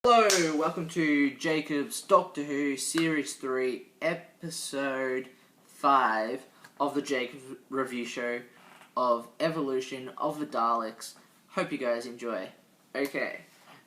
Hello, welcome to Jacob's Doctor Who Series 3, Episode 5 of the Jacob Review Show of Evolution of the Daleks. Hope you guys enjoy. Okay,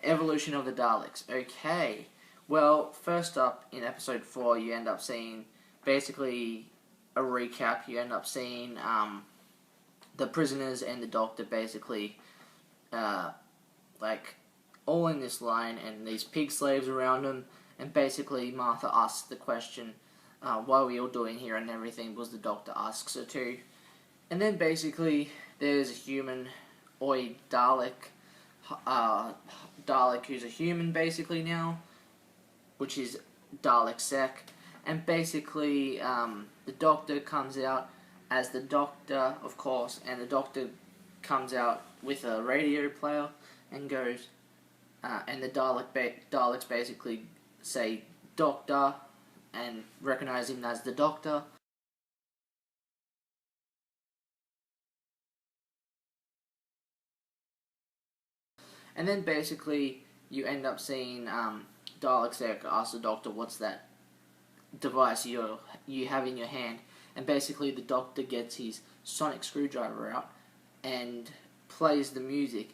Evolution of the Daleks. Okay, well, first up in Episode 4, you end up seeing basically a recap. You end up seeing the prisoners and the Doctor basically all in this line, and these pig slaves around them, and basically Martha asks the question, what are we all doing here and everything, because the Doctor asks her to. And then basically there's a human, Dalek who's a human basically now, which is Dalek Sec, and basically the Doctor comes out as the Doctor, of course, and the Doctor comes out with a radio player and goes, and the Daleks basically say Doctor and recognize him as the Doctor. And then basically you end up seeing Dalek ask the Doctor, what's that device you have in your hand? And basically the Doctor gets his sonic screwdriver out and plays the music,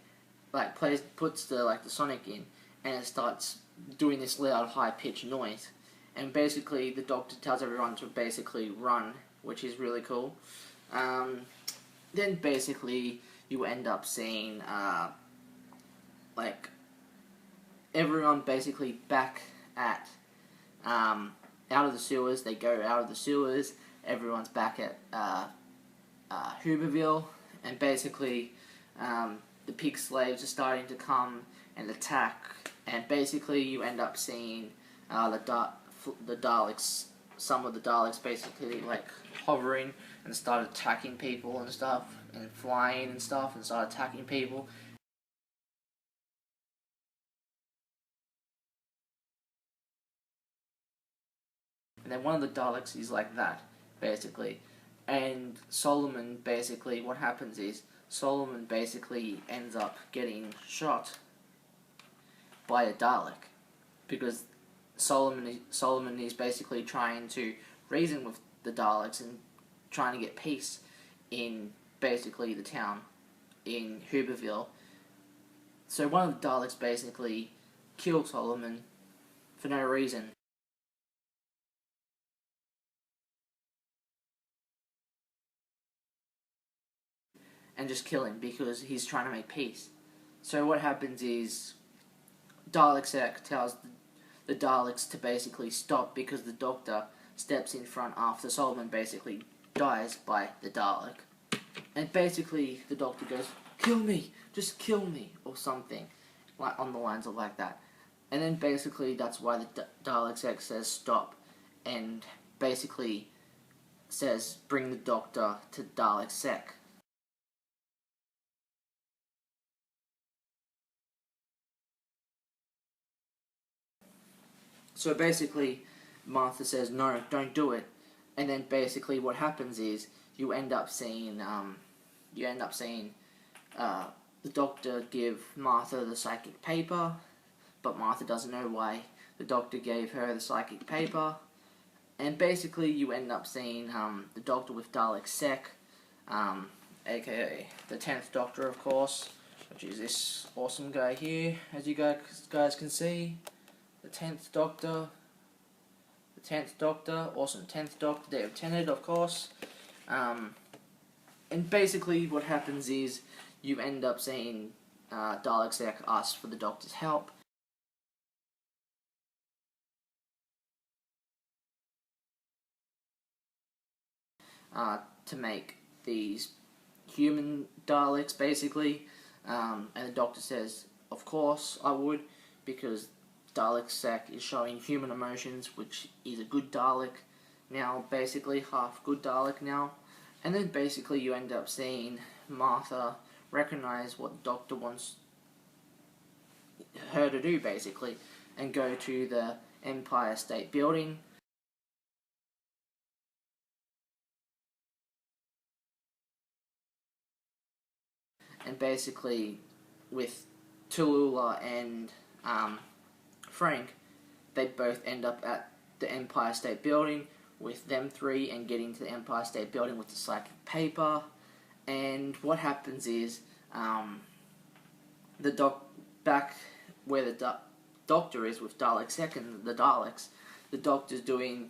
puts the sonic in, and it starts doing this loud high-pitched noise. And basically the Doctor tells everyone to basically run, which is really cool. Then basically you end up seeing everyone basically back at out of the sewers. They go out of the sewers. Everyone's back at Hooverville, and basically the pig slaves are starting to come and attack, and basically you end up seeing the Daleks, some of the Daleks basically hovering and start attacking people and stuff, and flying and stuff, and start attacking people. And then one of the Daleks is like that, basically. And Solomon, basically, what happens is, Solomon basically ends up getting shot by a Dalek, because Solomon is basically trying to reason with the Daleks and trying to get peace in basically the town in Hooverville. So one of the Daleks basically kills Solomon for no reason. And just kill him because he's trying to make peace. So what happens is Dalek Sec tells the Daleks to basically stop, because the Doctor steps in front after Solomon basically dies by the Dalek. And basically the Doctor goes, "Kill me! Just kill me!" or something, on the lines of like that. And then basically that's why the Dalek Sec says stop, and basically says bring the Doctor to Dalek Sec. So basically, Martha says, "No, don't do it." And then basically, what happens is you end up seeing the Doctor give Martha the psychic paper, but Martha doesn't know why the Doctor gave her the psychic paper. And basically, you end up seeing the Doctor with Dalek Sec, aka the 10th Doctor, of course, which is this awesome guy here, as you guys can see. The 10th Doctor, awesome 10th Doctor, David Tennant, of course. And basically what happens is you end up seeing Dalek Sec ask for the Doctor's help. To make these human Daleks, basically. And the Doctor says, "Of course I would," because Dalek Sec is showing human emotions, which is a good Dalek now, basically half good Dalek now. And then basically you end up seeing Martha recognize what Doctor wants her to do, basically, and go to the Empire State Building. And basically with Tallulah and Frank, they both end up at the Empire State Building with them three and getting to the Empire State Building with the psychic paper. And what happens is, back where the Doctor is with Dalek Sec and the Daleks, the Doctor's doing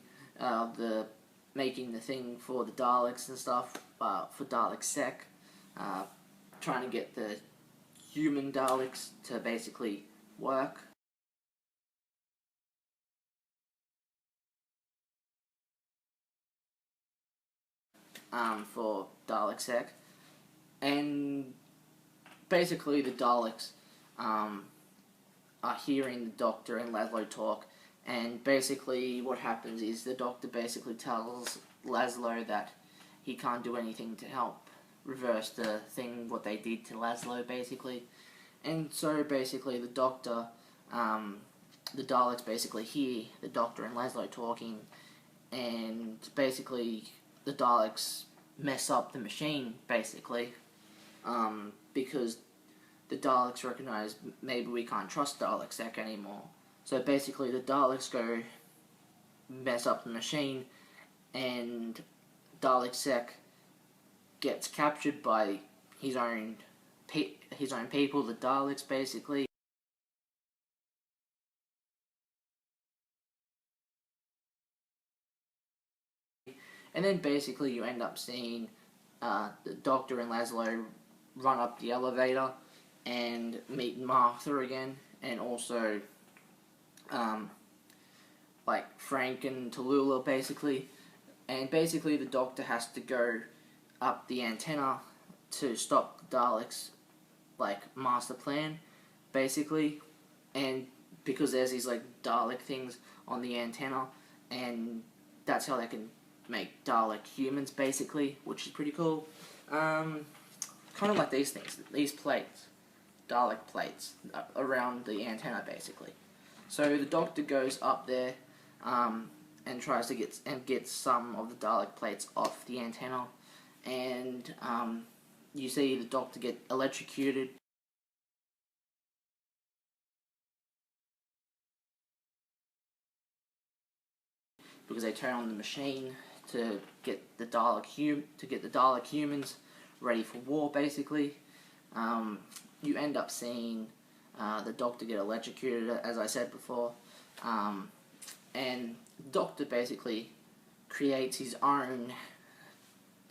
making the thing for the Daleks and stuff, for Dalek Sec, trying to get the human Daleks to basically work. For Dalek Sec, and basically the Daleks are hearing the Doctor and Laszlo talk, and basically what happens is the Doctor basically tells Laszlo that he can't do anything to help reverse the thing, what they did to Laszlo, basically. And so basically the Doctor, the Daleks basically hear the Doctor and Laszlo talking, and basically the Daleks mess up the machine, basically, because the Daleks recognize maybe we can't trust Dalek Sec anymore. So basically the Daleks go mess up the machine, and Dalek Sec gets captured by his own people, the Daleks, basically. And then basically you end up seeing the Doctor and Laszlo run up the elevator and meet Martha again, and also like Frank and Tallulah, basically. And basically the Doctor has to go up the antenna to stop the Daleks' like master plan, basically. And because there's these like Dalek things on the antenna, and that's how they can make Dalek humans, basically, which is pretty cool. Kind of like these things, these plates, Dalek plates, around the antenna, basically. So the Doctor goes up there, and tries to get some of the Dalek plates off the antenna, and you see the Doctor get electrocuted. Because they turn on the machine to get the Dalek humans ready for war, basically. You end up seeing the Doctor get electrocuted, as I said before, and the Doctor basically creates his own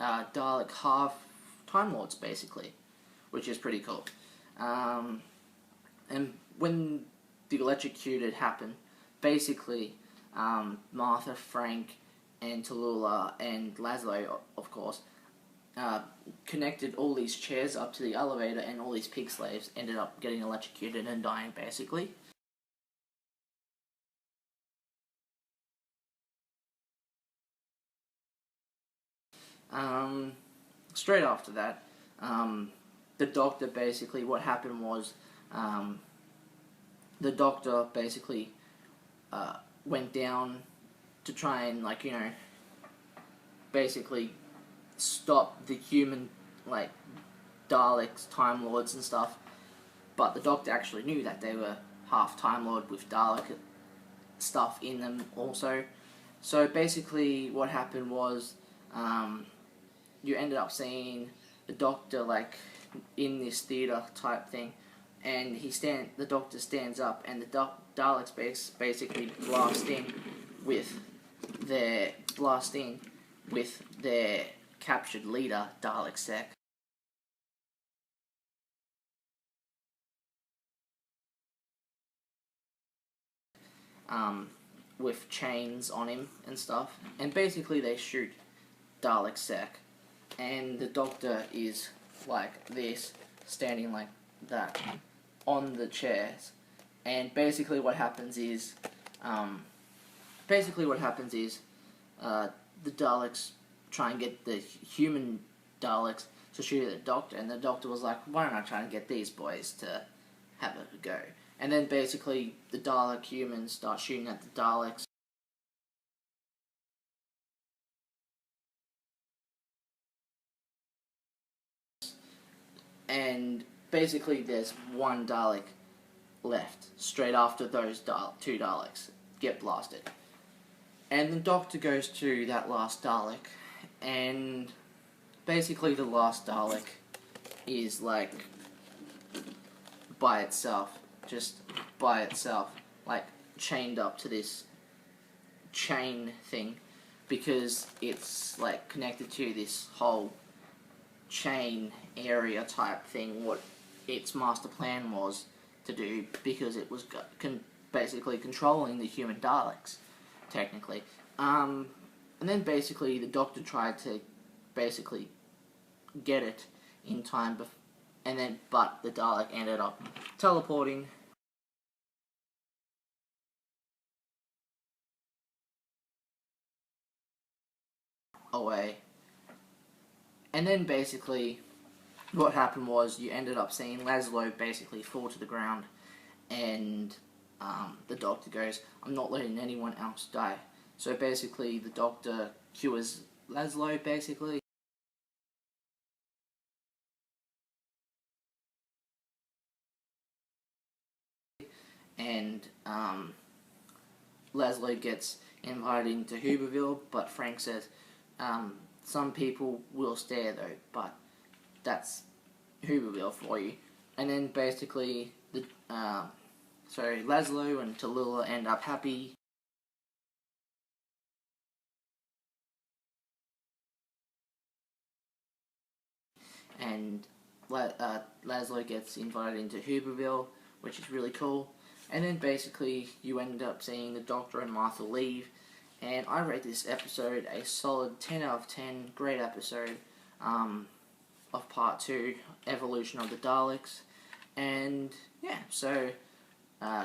Dalek half Time Lords, basically, which is pretty cool. And when the electrocuted happened, basically Martha, Frank, and Tallulah, and Laszlo, of course, connected all these chairs up to the elevator, and all these pig slaves ended up getting electrocuted and dying, basically. Straight after that, the Doctor basically, what happened was, the Doctor basically went down to try and, like, you know, basically stop the human, like, Daleks, Time Lords and stuff, but the Doctor actually knew that they were half Time Lord with Dalek stuff in them also. So basically what happened was, you ended up seeing the Doctor, like, in this theater type thing, and the Doctor stands up, and the Daleks basically blast in with their captured leader, Dalek Sec. With chains on him and stuff, and basically they shoot Dalek Sec, and the Doctor is like this, standing like that on the chairs, and basically what happens is, the Daleks try and get the human Daleks to shoot at the Doctor, and the Doctor was like, why don't I try and get these boys to have a go? And then basically the Dalek humans start shooting at the Daleks. And basically there's one Dalek left straight after those two Daleks get blasted. And the Doctor goes to that last Dalek, and basically the last Dalek is like by itself, just by itself, like chained up to this chain thing, because it's like connected to this whole chain area type thing, what its master plan was to do, because it was basically controlling the human Daleks, technically. And then basically the Doctor tried to basically get it in time, but the Dalek ended up teleporting away. And then basically what happened was you ended up seeing Laszlo basically fall to the ground, and the Doctor goes, "I'm not letting anyone else die." So basically the Doctor cures Laszlo, basically. And Laszlo gets invited into Hooverville, but Frank says, some people will stare though, but that's Hooverville for you. And then basically Laszlo and Tallulah end up happy. And Laszlo gets invited into Hooverville, which is really cool. And then basically you end up seeing the Doctor and Martha leave. And I rate this episode a solid 10 out of 10. Great episode of Part 2, Evolution of the Daleks. And yeah, so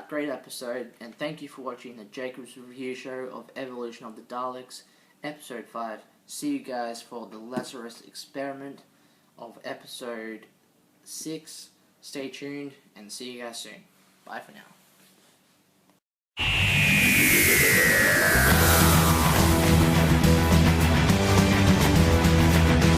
great episode. And thank you for watching the Jacob's Review Show of Evolution of the Daleks, Episode 5. See you guys for the Lazarus Experiment of Episode 6. Stay tuned and see you guys soon. Bye for now.